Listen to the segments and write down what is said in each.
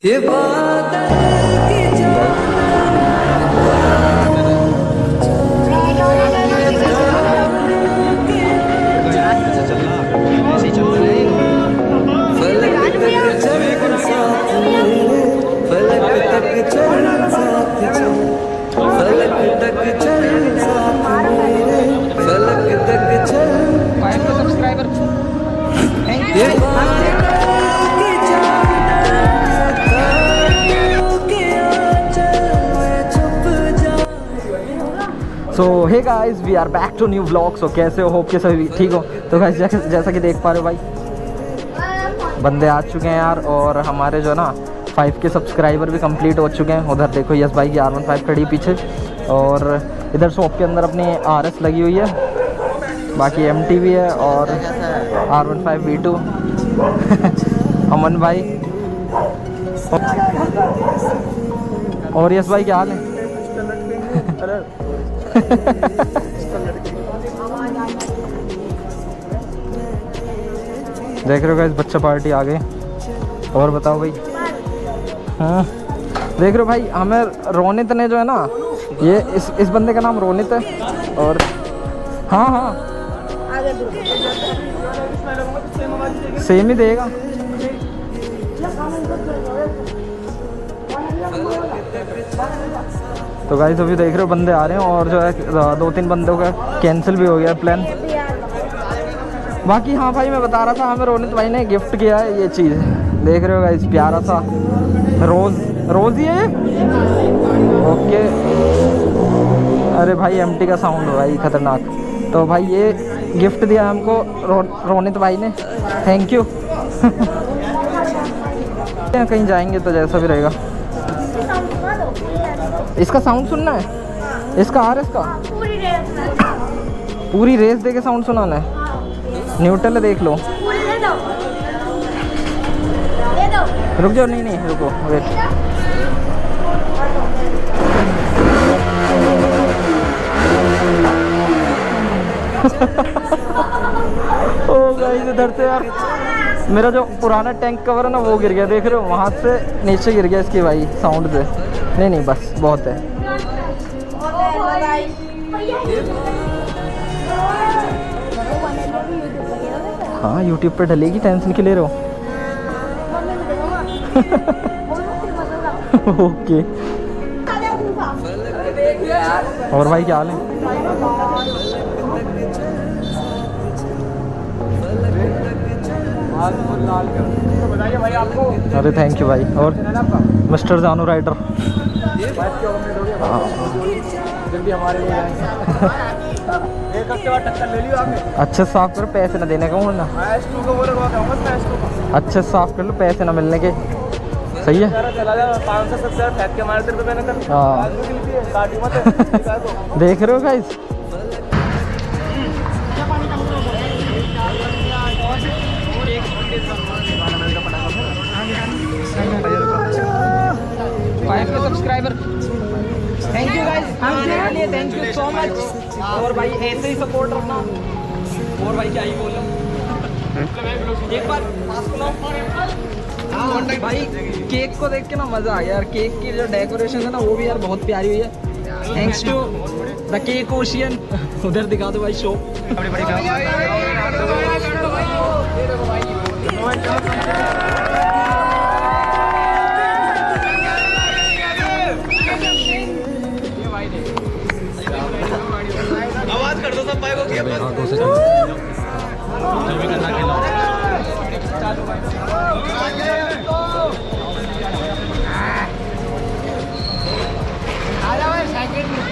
ये बादल की so hey guys we are back to new vlog. So कैसे हो, होप के सभी ठीक हो। तो गाइस जैसा कि देख पा रहे हो भाई बंदे आ चुके हैं यार, और हमारे जो ना 5K सब्सक्राइबर भी कंप्लीट हो चुके हैं। उधर देखो यस भाई की R15 खड़ी पीछे, और इधर शॉप के अंदर अपनी RS लगी हुई है, बाकी MT भी है और R15 V2 अमन भाई और यस भाई क्या हाल है? देख रहे हो गाइस बच्चा पार्टी आ गए। और बताओ भाई। हाँ देख रहे हो भाई, हमें रोनित ने जो है ना, ये इस बंदे का नाम रोनित है। और हाँ हाँ सेम ही देगा। तो गाइस अभी देख रहे हो बंदे आ रहे हैं, और जो है 2-3 बंदों का कैंसिल भी हो गया प्लान। बाकी हाँ भाई मैं बता रहा था, हमें रोनित भाई ने गिफ्ट किया है ये चीज़, देख रहे हो गाइस प्यारा सा रोज़ ही है। ओके अरे भाई MT का साउंड हो भाई खतरनाक। तो भाई ये गिफ्ट दिया हमको रोनित भाई ने, थैंक यू। कहीं जाएंगे तो जैसा भी रहेगा। इसका साउंड सुनना है, इसका RS का पूरी रेस दे के साउंड सुनाना है। न्यूट्रल देख लो, रुक जाओ, नहीं रुको वेट। ओ गाइस इधर से यार मेरा जो पुराना टैंक कवर है ना वो गिर गया, देख रहे हो वहाँ से नीचे गिर गया इसकी भाई साउंड से। नहीं बस बहुत है। हाँ YouTube पे डलेगी, टेंशन क्यों ले रहे हो? ओके और भाई क्या हाल है? अरे थैंक यू भाई। और मिस्टर जानू राइडर अच्छे साफ करो, पैसे ना देने का बोलना। अच्छे साफ कर लो, पैसे ना मिलने के। सही है। हाँ देख रहे हो guys, subscriber thank you guys, thank you so much. और भाई ऐसे ही सपोर्ट रखना। और भाई क्या ही बोलूं, एक बार भाई केक को देख के ना मजा आ गया यार। केक की जो डेकोरेशन है ना वो भी यार बहुत प्यारी हुई है, thanks to the Cake Ocean. उधर दिखा दो भाई शो। आवाज कर दो सब भाई को।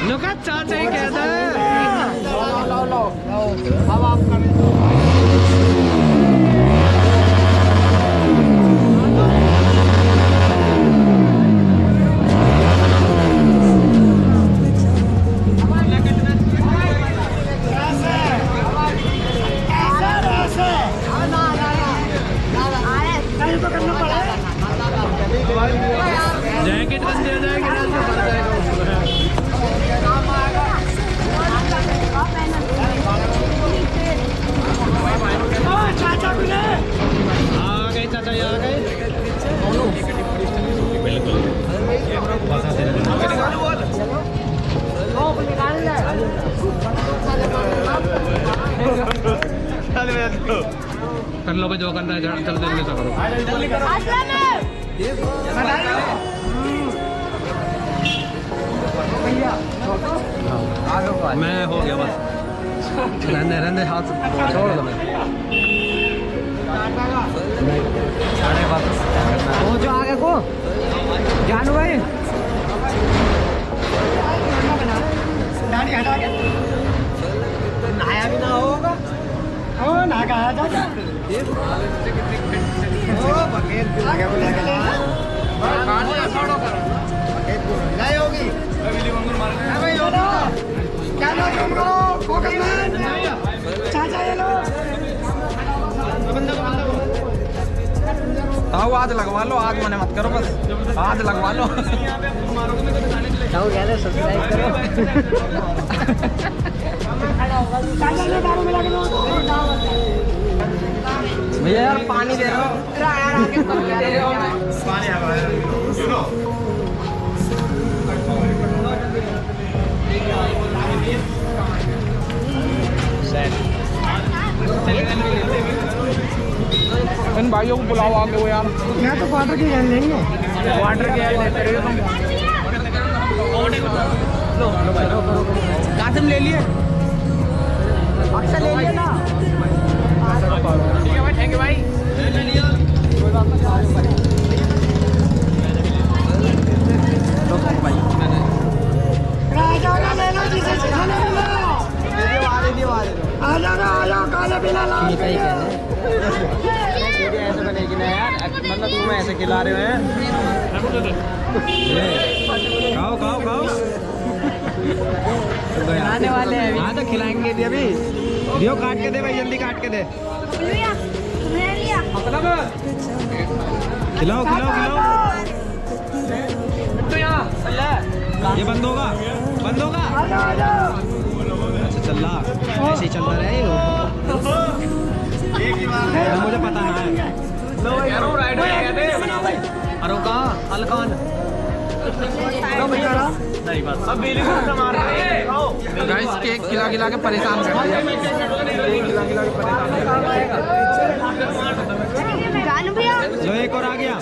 लुका चाचा ही कहता है। लो अब आप जैकेट बन जाएगी चाचा आ गए, चाचा आ गए। लो भाई, जो करना है चल जल्दी से करो। मैं हो गया बस, रहने रहने हाथ छोड़ दो। वो जो आगे को जानू भाई दाढ़ी हटा के नहाया भी ना होगा। ओ नहा के आया था ओ बकेट भी लगा बोला के नहीं होगी भाई। क्या लो तुमको फोकस मैन चाचा ये लो आओ आज लगवा लो, आज मने मत करो, बस आज लगवा लो। सब्सक्राइब करो। भैया यार पानी दे रहा हूँ। इन भाइयों को बुलाओ आगे वो यार। मैं तो वाटर की गन लेंगे। वाटर के कासिम ले लिए, अक्सर ले लिया ना। ठीक है भाई, थैंक यू भाई। ऐसे बनेगी ना यार, मतलब तुम ऐसे खिला रहे हो हैं। खाओ खाओ खाओ, आने वाले हैं अभी। हाँ तो खिलाएंगे भी अभी। दियो काट के दे भाई, जल्दी काट के दे। खिलाओ खिलाओ खिलाओ। ये बंद होगा, बंद होगा। अच्छा चल रहा, ऐसे ही चल रहा है। मुझे पता ना है। अरे कहा अलकान गाइस, केक खिला खिला के परेशान कर दिया। लो एक और आ गया।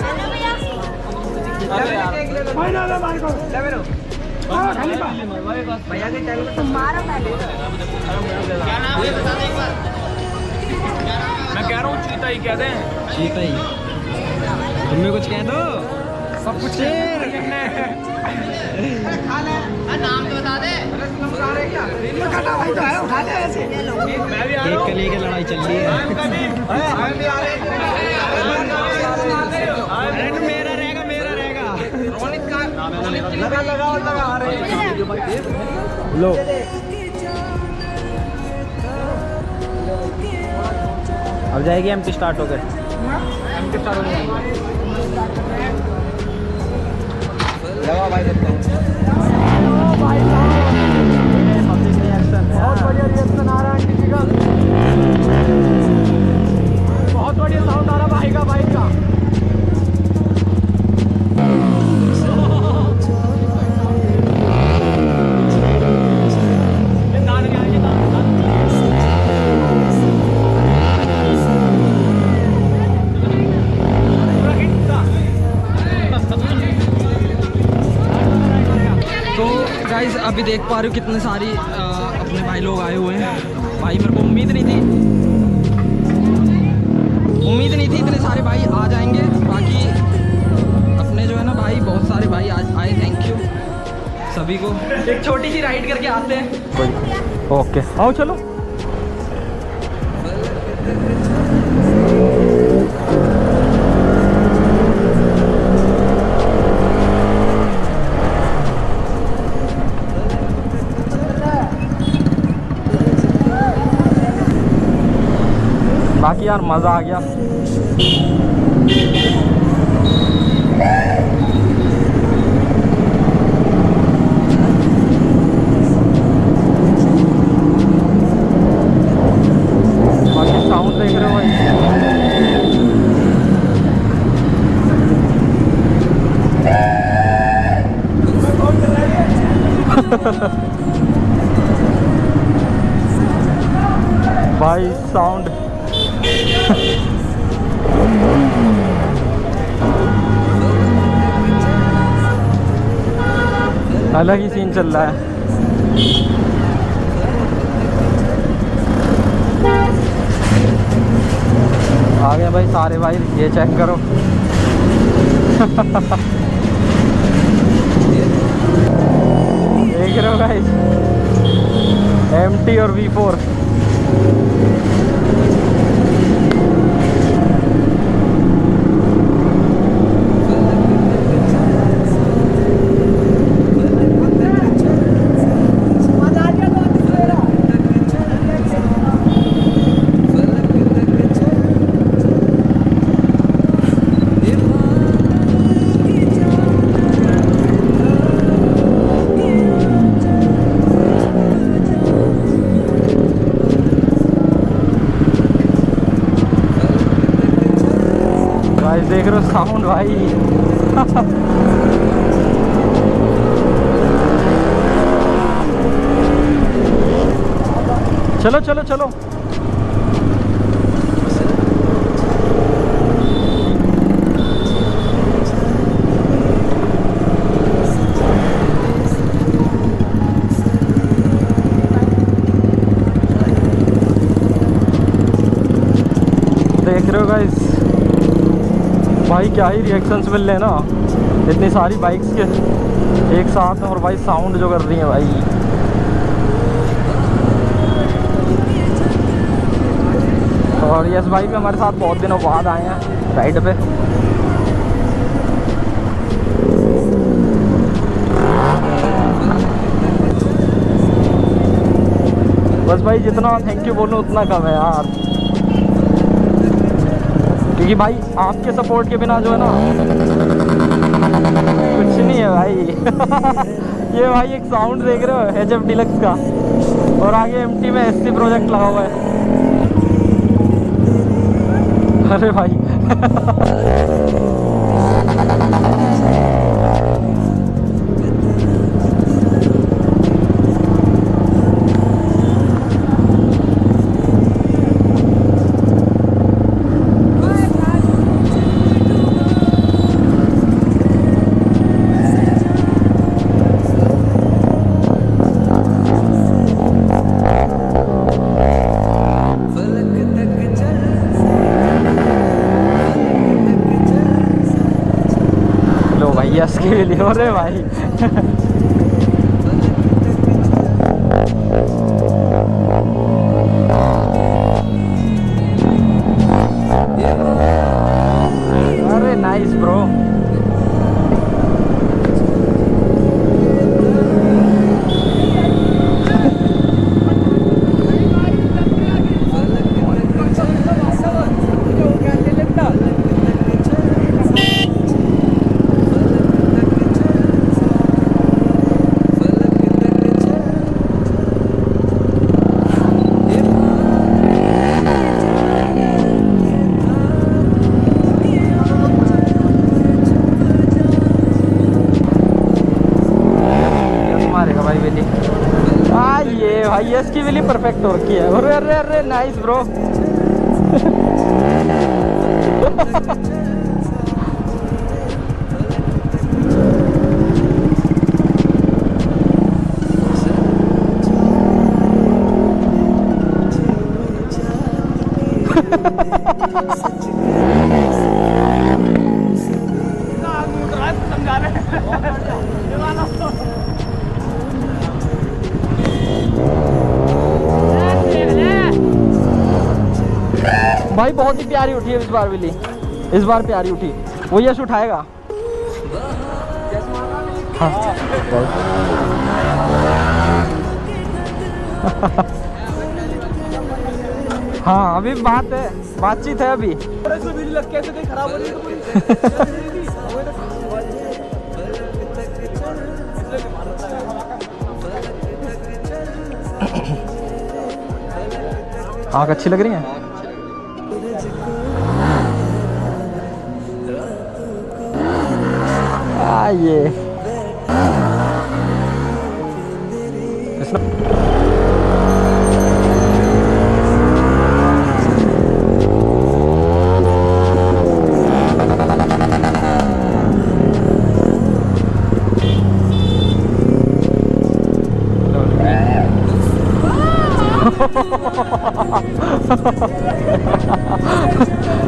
मैं कह रहा हूँ चीता ही कह दें, चीता ही। तुम्हें कुछ कह दो, सब कुछ शेर। नाम तो बता दे। भाई तो है, उठा ले ऐसे। एक कली की लड़ाई चल रही है। मेरा रहेगा, मेरा रहेगा। लगा लगा और लगा लो। अब जाएगी एमटी स्टार्ट हो गए। एमटी स्टार्ट हो गए। लगा भाई, देखते हैं। बहुत बढ़िया रिएक्शन आ रहा है आंटी जी का। बहुत बढ़िया साउंड आ रहा भाई का, बाइक का। गाइस अभी देख पा रहे हो कितने सारी अपने भाई लोग आए हुए हैं। भाई मेरे को उम्मीद नहीं थी इतने सारे भाई आ जाएंगे। बाकी अपने जो है ना भाई, बहुत सारे भाई आज आए। थैंक यू सभी को। एक छोटी सी राइड करके आते हैं। ओके आओ चलो। बाकी यार मज़ा आ गया। बाकी साउंड देख रहे हो भाई। भाई साउंड अलग ही सीन चल रहा है। आ गए भाई सारे भाई, ये चेक करो। देख रहे हो गाइस, MT और V4। देख रहे हो साउंड भाई। चलो चलो चलो। देख रहे हो गाइस भाई, क्या ही रिएक्शंस मिल रहे हैं ना इतनी सारी बाइक्स के एक साथ में। और भाई साउंड जो कर रही है भाई, और यस भाई भी हमारे साथ बहुत दिनों बाद आए हैं राइड पे। बस भाई जितना थैंक यू बोलूँ उतना कम है यार, क्योंकि भाई आपके सपोर्ट के बिना जो है ना कुछ नहीं है भाई। ये भाई एक साउंड देख रहे हो HF Deluxe का, और आगे MT में SC प्रोजेक्ट लगा हुआ है। अरे भाई यस के लिए। अरे भाई अरे नाइस ब्रो। भाई यस की विली परफेक्ट हो रखी है। अरे अरे अरे नाइस ब्रो। भाई बहुत ही प्यारी उठी है इस बार विली, इस बार प्यारी उठी। वो यश उठाएगा। हाँ हाँ अभी बात है, बातचीत है अभी। खराब हो रही है आँख अच्छी लग रही है। ये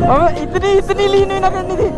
हमें इतनी लीन ही ना करनी थी।